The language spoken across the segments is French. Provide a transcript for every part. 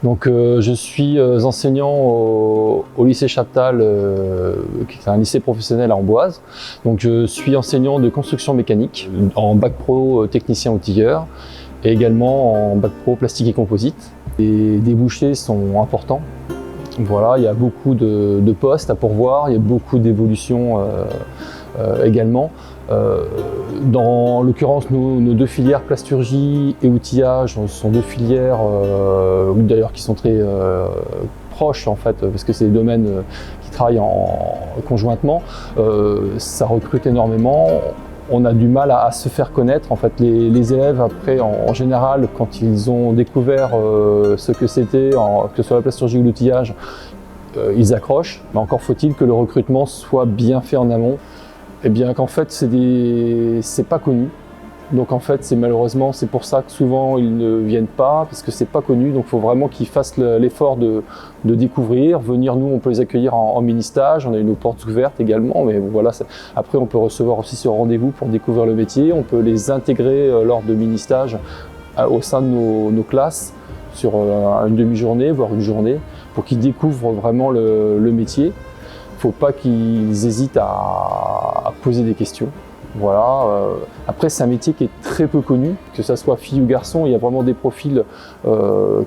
Donc je suis enseignant au lycée Chaptal, qui est un lycée professionnel à Amboise. Donc je suis enseignant de construction mécanique en bac pro technicien outilleur et également en bac pro plastique et composite. Les débouchés sont importants. Voilà, il y a beaucoup de postes à pourvoir, il y a beaucoup d'évolutions également. Dans l'occurrence, nos deux filières plasturgie et outillage sont deux filières d'ailleurs qui sont très proches en fait, parce que c'est des domaines qui travaillent conjointement. Ça recrute énormément. On a du mal à se faire connaître. En fait, les élèves, après, en général, quand ils ont découvert ce que c'était, que ce soit la plasturgie ou l'outillage, ils accrochent. Mais encore faut-il que le recrutement soit bien fait en amont. Et bien qu'en fait, c'est pas connu. Donc en fait, malheureusement, c'est pour ça que souvent ils ne viennent pas, parce que c'est pas connu. Donc il faut vraiment qu'ils fassent l'effort de découvrir. Venir, nous, on peut les accueillir en mini-stage. On a nos portes ouvertes également. Mais voilà, après, on peut recevoir aussi ce rendez-vous pour découvrir le métier. On peut les intégrer lors de mini-stages au sein de nos classes sur une demi-journée, voire une journée, pour qu'ils découvrent vraiment le métier. Il ne faut pas qu'ils hésitent à poser des questions. Voilà. Après, c'est un métier qui est très peu connu, que ce soit fille ou garçon. Il y a vraiment des profils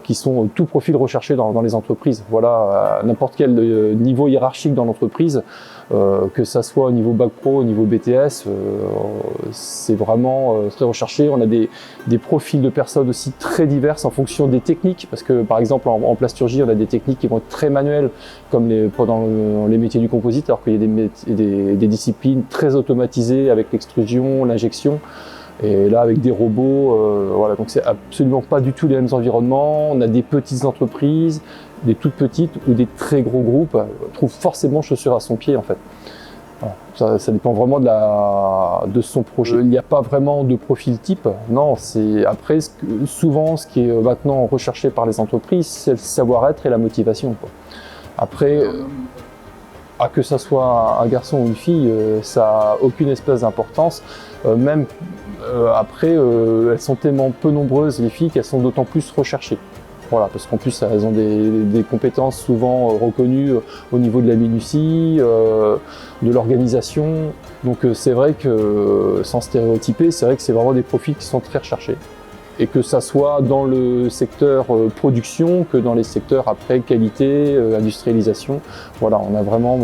qui sont tout profil recherché dans les entreprises. Voilà, à n'importe quel niveau hiérarchique dans l'entreprise, que ça soit au niveau bac pro, au niveau BTS, c'est vraiment très recherché. On a des profils de personnes aussi très diverses en fonction des techniques, parce que par exemple en plasturgie, on a des techniques qui vont être très manuelles, comme pendant les métiers du composite, alors qu'il y a des disciplines très automatisées avec l'extrusion, l'injection. Et là, avec des robots, voilà, donc c'est absolument pas du tout les mêmes environnements. On a des petites entreprises, des toutes petites ou des très gros groupes. On trouve forcément chaussure à son pied, en fait. Voilà. Ça dépend vraiment de son projet. Il n'y a pas vraiment de profil type. Non, c'est après souvent ce qui est maintenant recherché par les entreprises, c'est le savoir-être et la motivation, quoi. Après, que ça soit un garçon ou une fille, ça n'a aucune espèce d'importance. Même après, elles sont tellement peu nombreuses, les filles, qu'elles sont d'autant plus recherchées. Voilà, parce qu'en plus, elles ont des compétences souvent reconnues au niveau de la minutie, de l'organisation. Donc c'est vrai que, sans stéréotyper, c'est vrai que c'est vraiment des profils qui sont très recherchés. Et que ça soit dans le secteur production que dans les secteurs après qualité, industrialisation. Voilà, on a vraiment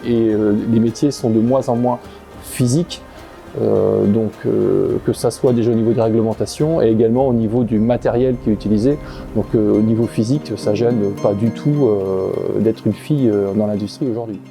les métiers sont de moins en moins physiques, donc que ça soit déjà au niveau des réglementations et également au niveau du matériel qui est utilisé. Donc au niveau physique, ça gêne pas du tout d'être une fille dans l'industrie aujourd'hui.